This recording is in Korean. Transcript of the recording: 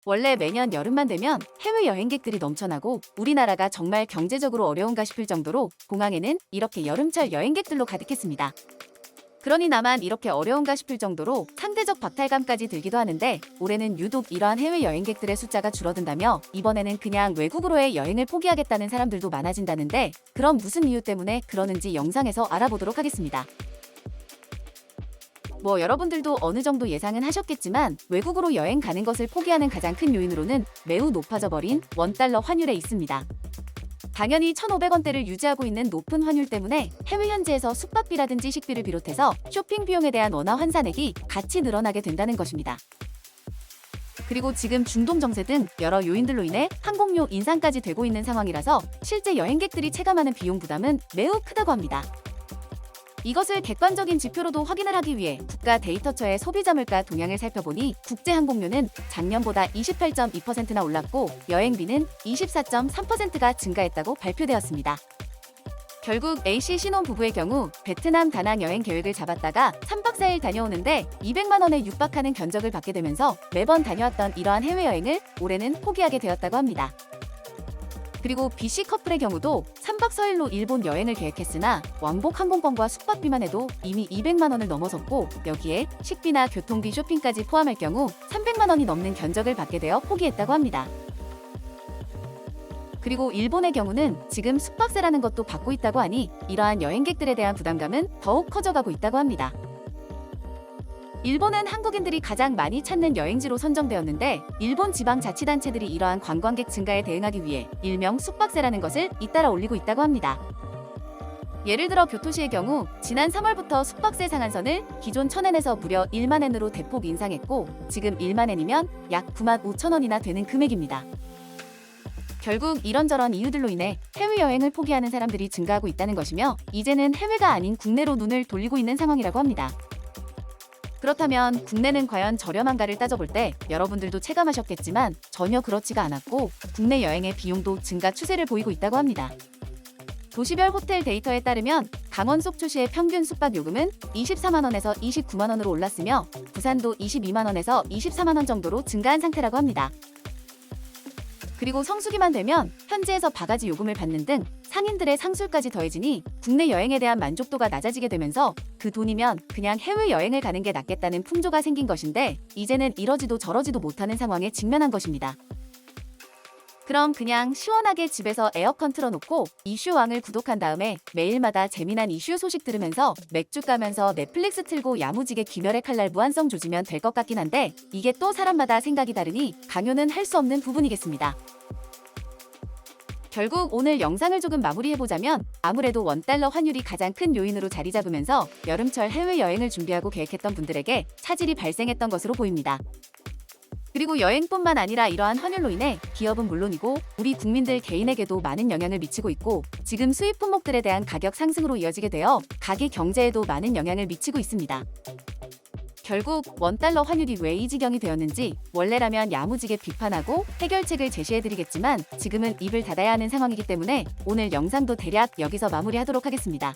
원래 매년 여름만 되면 해외 여행객들이 넘쳐나고 우리나라가 정말 경제적으로 어려운가 싶을 정도로 공항에는 이렇게 여름철 여행객들로 가득했습니다. 그러니 나만 이렇게 어려운가 싶을 정도로 상대적 박탈감까지 들기도 하는데 올해는 유독 이러한 해외 여행객들의 숫자가 줄어든다며 이번에는 그냥 외국으로의 여행을 포기하겠다는 사람들도 많아진다는데 그럼 무슨 이유 때문에 그러는지 영상에서 알아보도록 하겠습니다. 여러분들도 어느 정도 예상은 하셨겠지만 외국으로 여행 가는 것을 포기하는 가장 큰 요인으로는 매우 높아져 버린 원달러 환율에 있습니다. 당연히 1,500원대를 유지하고 있는 높은 환율 때문에 해외 현지에서 숙박비라든지 식비를 비롯해서 쇼핑 비용에 대한 원화 환산액이 같이 늘어나게 된다는 것입니다. 그리고 지금 중동 정세 등 여러 요인들로 인해 항공료 인상까지 되고 있는 상황이라서 실제 여행객들이 체감하는 비용 부담은 매우 크다고 합니다. 이것을 객관적인 지표로도 확인을 하기 위해 국가데이터처의 소비자 물가 동향을 살펴보니 국제항공료는 작년보다 28.2%나 올랐고 여행비는 24.3%가 증가했다고 발표되었습니다. 결국 A씨 신혼부부의 경우 베트남 다낭 여행 계획을 잡았다가 3박 4일 다녀오는데 200만 원에 육박하는 견적을 받게 되면서 매번 다녀왔던 이러한 해외여행을 올해는 포기하게 되었다고 합니다. 그리고 B씨 커플의 경우도 3박 4일로 일본 여행을 계획했으나 왕복 항공권과 숙박비만 해도 이미 200만 원을 넘어섰고 여기에 식비나 교통비 쇼핑까지 포함할 경우 300만 원이 넘는 견적을 받게 되어 포기했다고 합니다. 그리고 일본의 경우는 지금 숙박세라는 것도 받고 있다고 하니 이러한 여행객들에 대한 부담감은 더욱 커져가고 있다고 합니다. 일본은 한국인들이 가장 많이 찾는 여행지로 선정되었는데 일본 지방자치단체들이 이러한 관광객 증가에 대응하기 위해 일명 숙박세라는 것을 잇따라 올리고 있다고 합니다. 예를 들어 교토시의 경우 지난 3월부터 숙박세 상한선을 기존 1,000엔에서 무려 10,000엔으로 대폭 인상했고 지금 10,000엔이면 약 95,000원이나 되는 금액입니다. 결국 이런저런 이유들로 인해 해외여행을 포기하는 사람들이 증가하고 있다는 것이며 이제는 해외가 아닌 국내로 눈을 돌리고 있는 상황이라고 합니다. 그렇다면 국내는 과연 저렴한가를 따져볼 때 여러분들도 체감하셨겠지만 전혀 그렇지가 않았고 국내 여행의 비용도 증가 추세를 보이고 있다고 합니다. 도시별 호텔 데이터에 따르면 강원 속초시의 평균 숙박 요금은 24만 원에서 29만 원으로 올랐으며 부산도 22만 원에서 24만 원 정도로 증가한 상태라고 합니다. 그리고 성수기만 되면 현지에서 바가지 요금을 받는 등 상인들의 상술까지 더해지니 국내 여행에 대한 만족도가 낮아지게 되면서 그 돈이면 그냥 해외여행을 가는 게 낫겠다는 풍조가 생긴 것인데 이제는 이러지도 저러지도 못하는 상황에 직면한 것입니다. 그럼 그냥 시원하게 집에서 에어컨 틀어놓고 이슈왕을 구독한 다음에 매일마다 재미난 이슈 소식 들으면서 맥주 까면서 넷플릭스 틀고 야무지게 귀멸의 칼날 무한성 조지면 될 것 같긴 한데 이게 또 사람마다 생각이 다르니 강요는 할 수 없는 부분이겠습니다. 결국 오늘 영상을 조금 마무리해보자면 아무래도 원달러 환율이 가장 큰 요인으로 자리 잡으면서 여름철 해외여행을 준비하고 계획했던 분들에게 차질이 발생했던 것으로 보입니다. 그리고 여행뿐만 아니라 이러한 환율로 인해 기업은 물론이고 우리 국민들 개인에게도 많은 영향을 미치고 있고 지금 수입 품목들에 대한 가격 상승으로 이어지게 되어 가계 경제에도 많은 영향을 미치고 있습니다. 결국 원달러 환율이 왜 이 지경이 되었는지 원래라면 야무지게 비판하고 해결책을 제시해드리겠지만 지금은 입을 닫아야 하는 상황이기 때문에 오늘 영상도 대략 여기서 마무리하도록 하겠습니다.